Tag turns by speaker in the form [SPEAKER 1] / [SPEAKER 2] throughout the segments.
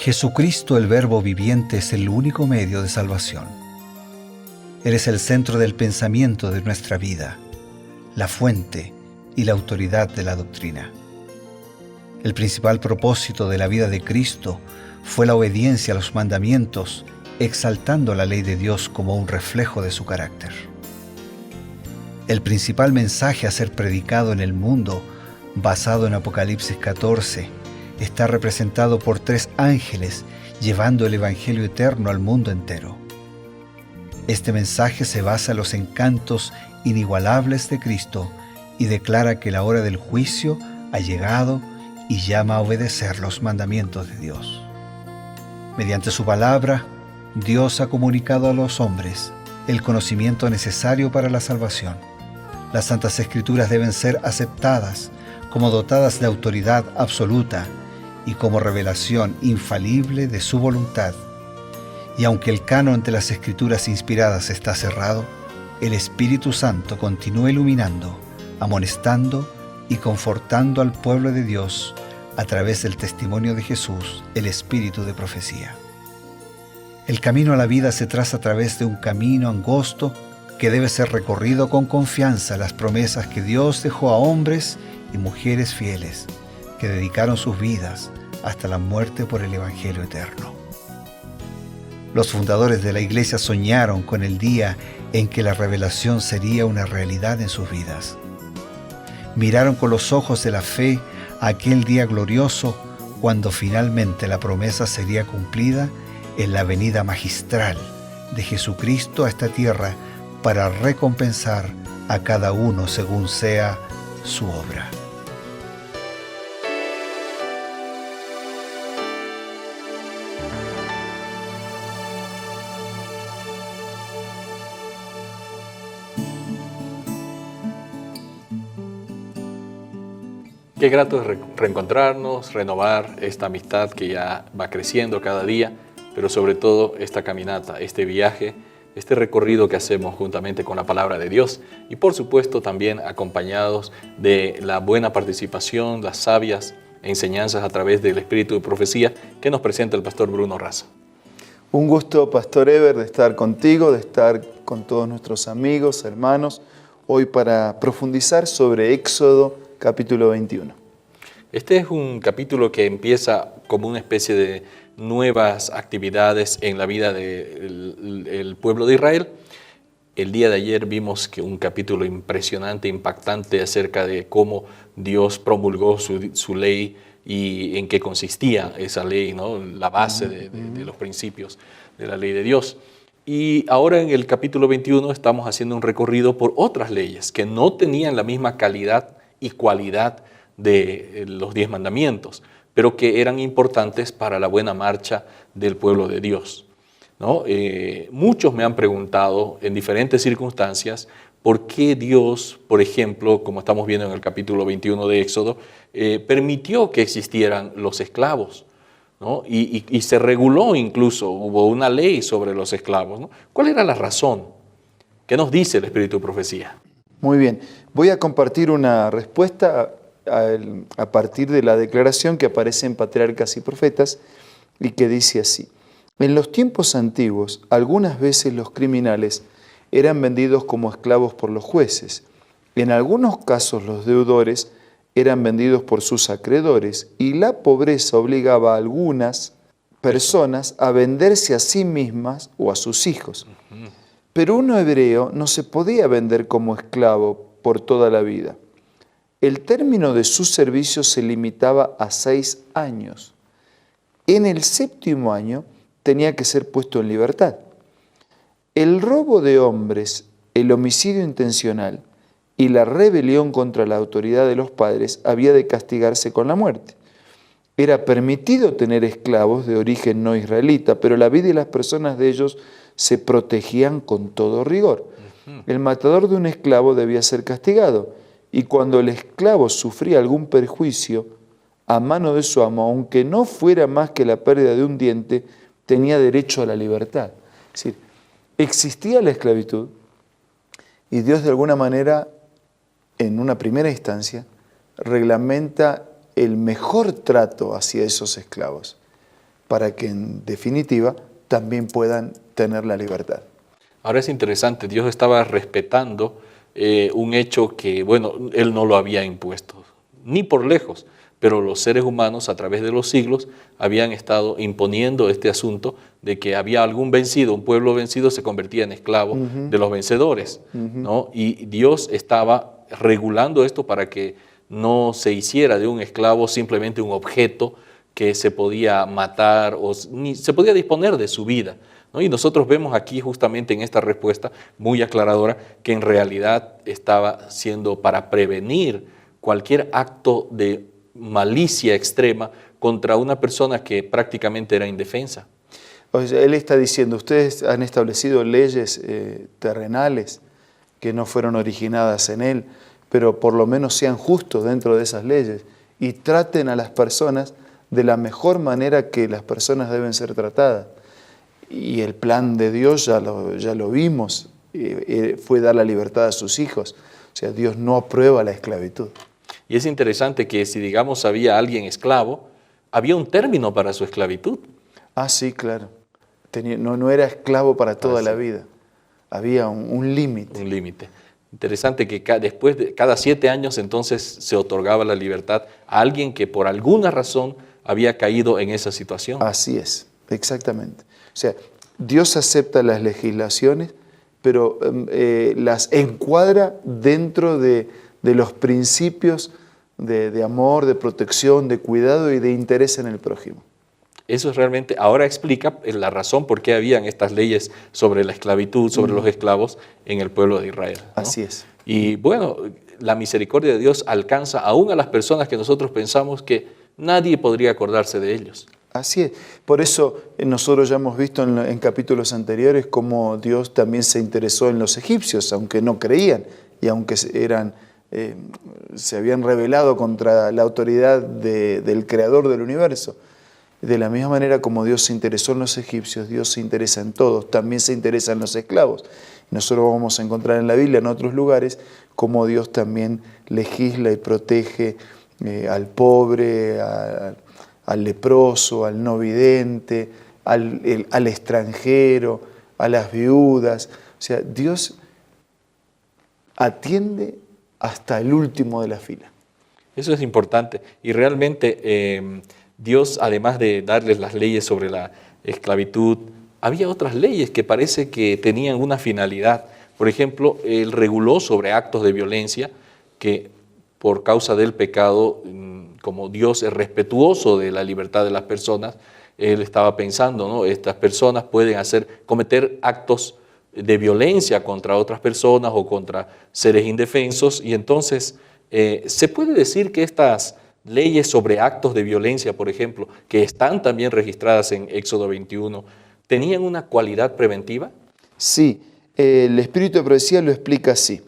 [SPEAKER 1] Jesucristo, el Verbo viviente, es el único medio de salvación. Él es el centro del pensamiento de nuestra vida, la fuente y la autoridad de la doctrina. El principal propósito de la vida de Cristo fue la obediencia a los mandamientos, exaltando la ley de Dios como un reflejo de su carácter. El principal mensaje a ser predicado en el mundo, basado en Apocalipsis 14, está representado por 3 ángeles llevando el Evangelio eterno al mundo entero. Este mensaje se basa en los encantos inigualables de Cristo y declara que la hora del juicio ha llegado y llama a obedecer los mandamientos de Dios. Mediante su palabra, Dios ha comunicado a los hombres el conocimiento necesario para la salvación. Las Santas Escrituras deben ser aceptadas como dotadas de autoridad absoluta y como revelación infalible de su voluntad. Y aunque el canon de las Escrituras inspiradas está cerrado, el Espíritu Santo continúa iluminando, amonestando y confortando al pueblo de Dios a través del testimonio de Jesús, el Espíritu de profecía. El camino a la vida se traza a través de un camino angosto que debe ser recorrido con confianza en las promesas que Dios dejó a hombres y mujeres fieles que dedicaron sus vidas hasta la muerte por el Evangelio eterno. Los fundadores de la Iglesia soñaron con el día en que la revelación sería una realidad en sus vidas. Miraron con los ojos de la fe a aquel día glorioso cuando finalmente la promesa sería cumplida en la venida magistral de Jesucristo a esta tierra para recompensar a cada uno según sea su obra.
[SPEAKER 2] Qué grato es reencontrarnos, renovar esta amistad que ya va creciendo cada día, pero sobre todo esta caminata, este viaje, este recorrido que hacemos juntamente con la palabra de Dios y por supuesto también acompañados de la buena participación, las sabias enseñanzas a través del espíritu de profecía que nos presenta el pastor Bruno Raza.
[SPEAKER 3] Un gusto, Pastor Eber, de estar contigo, de estar con todos nuestros amigos, hermanos, hoy para profundizar sobre Éxodo capítulo 21.
[SPEAKER 2] Este es un capítulo que empieza como una especie de nuevas actividades en la vida del pueblo de Israel. El día de ayer vimos que un capítulo impresionante, impactante acerca de cómo Dios promulgó su ley y en qué consistía esa ley, ¿no? La base de los principios de la ley de Dios. Y ahora en el capítulo 21 estamos haciendo un recorrido por otras leyes que no tenían la misma calidad y cualidad de los 10 mandamientos, pero que eran importantes para la buena marcha del pueblo de Dios, ¿no? Muchos me han preguntado en diferentes circunstancias por qué Dios, por ejemplo, como estamos viendo en el capítulo 21 de Éxodo, permitió que existieran los esclavos, ¿no? Y se reguló incluso, hubo una ley sobre los esclavos, ¿no? ¿Cuál era la razón? ¿Qué nos dice el Espíritu de Profecía?
[SPEAKER 3] Muy bien, voy a compartir una respuesta a partir de la declaración que aparece en Patriarcas y Profetas y que dice así: en los tiempos antiguos, algunas veces los criminales eran vendidos como esclavos por los jueces. En algunos casos los deudores eran vendidos por sus acreedores y la pobreza obligaba a algunas personas a venderse a sí mismas o a sus hijos. Pero un hebreo no se podía vender como esclavo por toda la vida. El término de su servicio se limitaba a 6 años. En el 7º año tenía que ser puesto en libertad. El robo de hombres, el homicidio intencional y la rebelión contra la autoridad de los padres había de castigarse con la muerte. Era permitido tener esclavos de origen no israelita, pero la vida y las personas de ellos se protegían con todo rigor. El matador de un esclavo debía ser castigado, y cuando el esclavo sufría algún perjuicio a mano de su amo, aunque no fuera más que la pérdida de un diente, tenía derecho a la libertad. Es decir, existía la esclavitud y Dios de alguna manera, en una primera instancia, reglamenta el mejor trato hacia esos esclavos. para que en definitiva también puedan tener la libertad.
[SPEAKER 2] Ahora es interesante, Dios estaba respetando un hecho que, bueno, Él no lo había impuesto, ni por lejos, pero los seres humanos a través de los siglos habían estado imponiendo este asunto de que había algún vencido, un pueblo vencido se convertía en esclavo de los vencedores, ¿no? Y Dios estaba regulando esto para que no se hiciera de un esclavo simplemente un objeto que se podía matar o ni se podía disponer de su vida, ¿no? Y nosotros vemos aquí justamente en esta respuesta muy aclaradora que en realidad estaba siendo para prevenir cualquier acto de malicia extrema contra una persona que prácticamente era indefensa.
[SPEAKER 3] O sea, él está diciendo, ustedes han establecido leyes terrenales que no fueron originadas en él, pero por lo menos sean justos dentro de esas leyes y traten a las personas de la mejor manera que las personas deben ser tratadas. Y el plan de Dios ya lo vimos, fue dar la libertad a sus hijos. O sea, Dios no aprueba la esclavitud.
[SPEAKER 2] Y es interesante que si, digamos, había alguien esclavo, había un término para su esclavitud.
[SPEAKER 3] Ah, sí, claro. No era esclavo para toda la vida. Había un límite.
[SPEAKER 2] Un límite. Interesante que después de cada 7 años entonces se otorgaba la libertad a alguien que por alguna razón había caído en esa situación.
[SPEAKER 3] Así es, exactamente. O sea, Dios acepta las legislaciones, pero las encuadra dentro de los principios de amor, de protección, de cuidado y de interés en el prójimo.
[SPEAKER 2] Eso es realmente, ahora explica la razón por qué habían estas leyes sobre la esclavitud, sobre los esclavos en el pueblo de Israel, ¿no?
[SPEAKER 3] Así es.
[SPEAKER 2] Y bueno, la misericordia de Dios alcanza aún a las personas que nosotros pensamos que nadie podría acordarse de ellos.
[SPEAKER 3] Así es. Por eso nosotros ya hemos visto en capítulos anteriores cómo Dios también se interesó en los egipcios, aunque no creían y aunque se habían rebelado contra la autoridad del creador del universo. De la misma manera como Dios se interesó en los egipcios, Dios se interesa en todos, también se interesa en los esclavos. Nosotros vamos a encontrar en la Biblia, en otros lugares, cómo Dios también legisla y protege al pobre, al leproso, al no vidente, al extranjero, a las viudas. O sea, Dios atiende hasta el último de la fila.
[SPEAKER 2] Eso es importante. Y realmente Dios, además de darles las leyes sobre la esclavitud, había otras leyes que parece que tenían una finalidad. Por ejemplo, Él reguló sobre actos de violencia que por causa del pecado, como Dios es respetuoso de la libertad de las personas, Él estaba pensando, ¿no? Estas personas pueden cometer actos de violencia contra otras personas o contra seres indefensos, y entonces se puede decir que estas leyes sobre actos de violencia, por ejemplo, que están también registradas en Éxodo 21, ¿tenían una cualidad preventiva?
[SPEAKER 3] Sí, el Espíritu de Profecía lo explica así.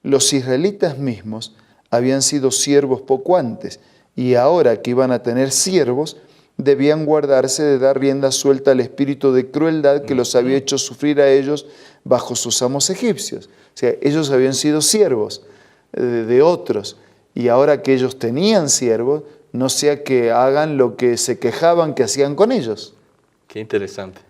[SPEAKER 3] Los israelitas mismos habían sido siervos poco antes, y ahora que iban a tener siervos, debían guardarse de dar rienda suelta al espíritu de crueldad que los había hecho sufrir a ellos bajo sus amos egipcios. O sea, ellos habían sido siervos de otros, y ahora que ellos tenían siervos, no sea que hagan lo que se quejaban que hacían con ellos.
[SPEAKER 2] Qué interesante.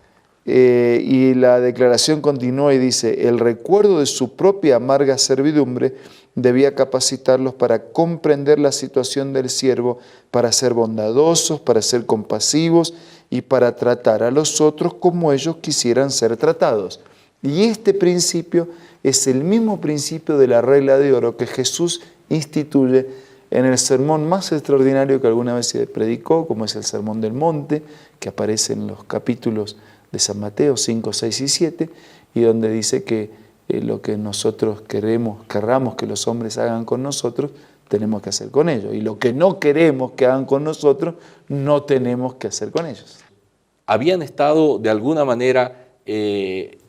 [SPEAKER 3] Y la declaración continúa y dice, el recuerdo de su propia amarga servidumbre debía capacitarlos para comprender la situación del siervo, para ser bondadosos, para ser compasivos y para tratar a los otros como ellos quisieran ser tratados. Y este principio es el mismo principio de la regla de oro que Jesús instituye en el sermón más extraordinario que alguna vez se predicó, como es el Sermón del Monte, que aparece en los capítulos de San Mateo 5, 6 y 7, y donde dice que lo que nosotros querramos que los hombres hagan con nosotros, tenemos que hacer con ellos. Y lo que no queremos que hagan con nosotros, no tenemos que hacer con ellos.
[SPEAKER 2] Habían estado de alguna manera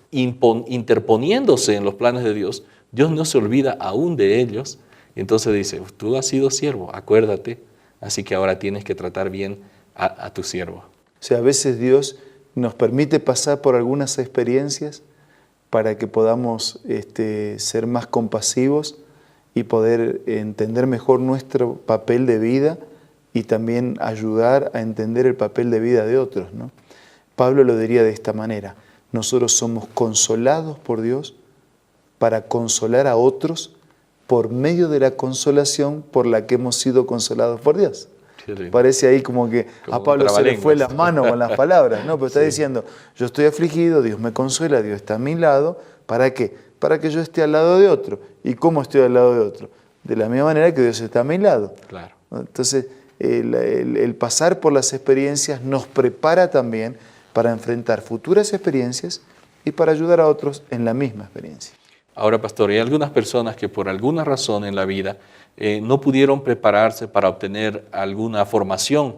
[SPEAKER 2] interponiéndose en los planes de Dios. Dios no se olvida aún de ellos. Y entonces dice, tú has sido siervo, acuérdate, así que ahora tienes que tratar bien a tu siervo.
[SPEAKER 3] O sea, a veces Dios nos permite pasar por algunas experiencias para que podamos ser más compasivos y poder entender mejor nuestro papel de vida y también ayudar a entender el papel de vida de otros, ¿no? Pablo lo diría de esta manera: nosotros somos consolados por Dios para consolar a otros por medio de la consolación por la que hemos sido consolados por Dios. Parece ahí como que a Pablo se le fue las manos con las palabras, ¿no? Pero está diciendo, yo estoy afligido, Dios me consuela, Dios está a mi lado. ¿Para qué? Para que yo esté al lado de otro. ¿Y cómo estoy al lado de otro? De la misma manera que Dios está a mi lado.
[SPEAKER 2] Claro.
[SPEAKER 3] Entonces, el pasar por las experiencias nos prepara también para enfrentar futuras experiencias y para ayudar a otros en la misma experiencia.
[SPEAKER 2] Ahora, pastor, hay algunas personas que por alguna razón en la vida no pudieron prepararse para obtener alguna formación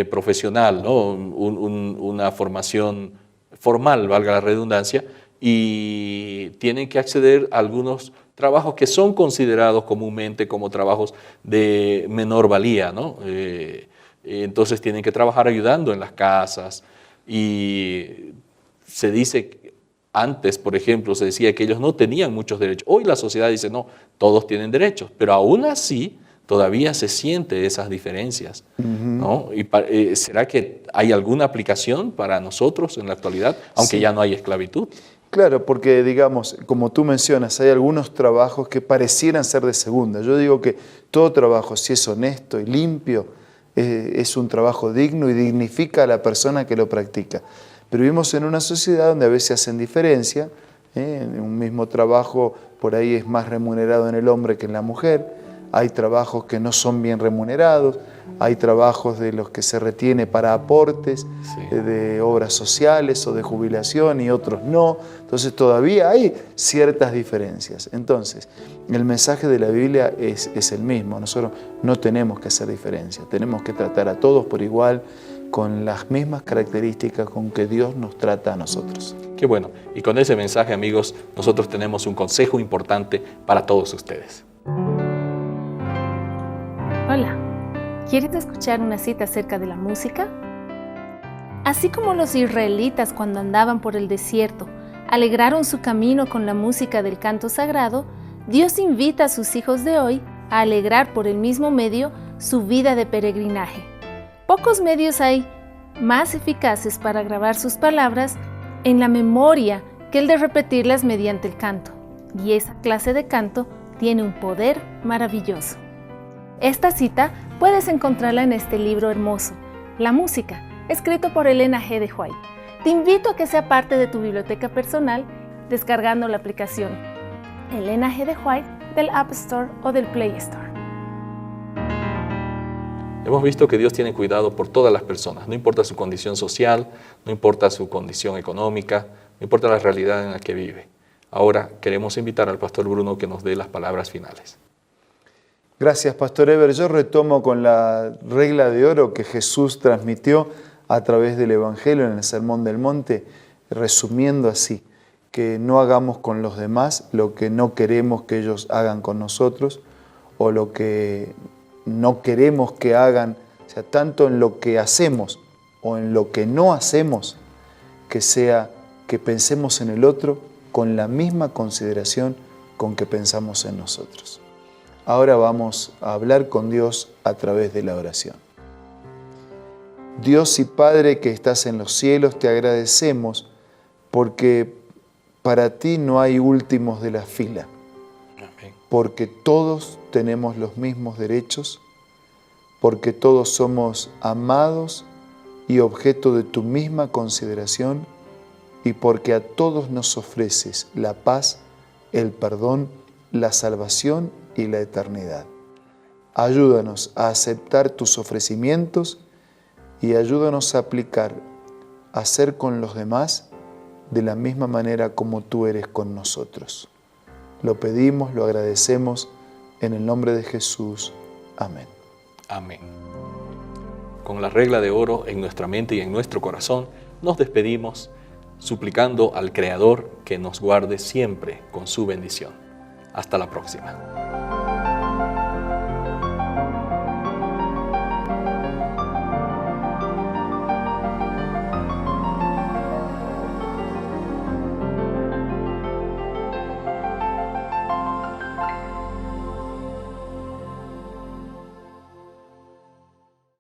[SPEAKER 2] profesional, ¿no? Una formación formal, valga la redundancia, y tienen que acceder a algunos trabajos que son considerados comúnmente como trabajos de menor valía, ¿no? Entonces tienen que trabajar ayudando en las casas, y se dice, antes, por ejemplo, se decía que ellos no tenían muchos derechos. Hoy la sociedad dice, no, todos tienen derechos, pero aún así todavía se siente esas diferencias, ¿no? Y ¿será que hay alguna aplicación para nosotros en la actualidad, aunque ya no hay esclavitud?
[SPEAKER 3] Claro, porque digamos, como tú mencionas, hay algunos trabajos que parecieran ser de segunda. Yo digo que todo trabajo, si es honesto y limpio, es un trabajo digno y dignifica a la persona que lo practica. Pero vivimos en una sociedad donde a veces hacen diferencia, en un mismo trabajo por ahí es más remunerado en el hombre que en la mujer, hay trabajos que no son bien remunerados, hay trabajos de los que se retiene para aportes, de obras sociales o de jubilación y otros no, entonces todavía hay ciertas diferencias. Entonces, el mensaje de la Biblia es el mismo, nosotros no tenemos que hacer diferencia, tenemos que tratar a todos por igual, con las mismas características con que Dios nos trata a nosotros.
[SPEAKER 2] Qué bueno. Y con ese mensaje, amigos, nosotros tenemos un consejo importante para todos ustedes.
[SPEAKER 4] Hola, ¿quieres escuchar una cita acerca de la música? Así como los israelitas cuando andaban por el desierto alegraron su camino con la música del canto sagrado, Dios invita a sus hijos de hoy a alegrar por el mismo medio su vida de peregrinaje. Pocos medios hay más eficaces para grabar sus palabras en la memoria que el de repetirlas mediante el canto, y esa clase de canto tiene un poder maravilloso. Esta cita puedes encontrarla en este libro hermoso, La Música, escrito por Elena G. de White. Te invito a que sea parte de tu biblioteca personal descargando la aplicación Elena G. de White del App Store o del Play Store.
[SPEAKER 2] Hemos visto que Dios tiene cuidado por todas las personas, no importa su condición social, no importa su condición económica, no importa la realidad en la que vive. Ahora queremos invitar al pastor Bruno que nos dé las palabras finales.
[SPEAKER 3] Gracias, Pastor Eber. Yo retomo con la regla de oro que Jesús transmitió a través del Evangelio en el Sermón del Monte, resumiendo así, que no hagamos con los demás lo que no queremos que ellos hagan con nosotros, o lo que no queremos que hagan, o sea, tanto en lo que hacemos o en lo que no hacemos, que sea que pensemos en el otro con la misma consideración con que pensamos en nosotros. Ahora vamos a hablar con Dios a través de la oración. Dios y Padre que estás en los cielos, te agradecemos porque para ti no hay últimos de la fila. Porque todos tenemos los mismos derechos, porque todos somos amados y objeto de tu misma consideración, y porque a todos nos ofreces la paz, el perdón, la salvación y la eternidad. Ayúdanos a aceptar tus ofrecimientos y ayúdanos a aplicar, a ser con los demás de la misma manera como tú eres con nosotros. Lo pedimos, lo agradecemos, en el nombre de Jesús. Amén.
[SPEAKER 2] Amén. Con la regla de oro en nuestra mente y en nuestro corazón, nos despedimos suplicando al Creador que nos guarde siempre con su bendición. Hasta la próxima.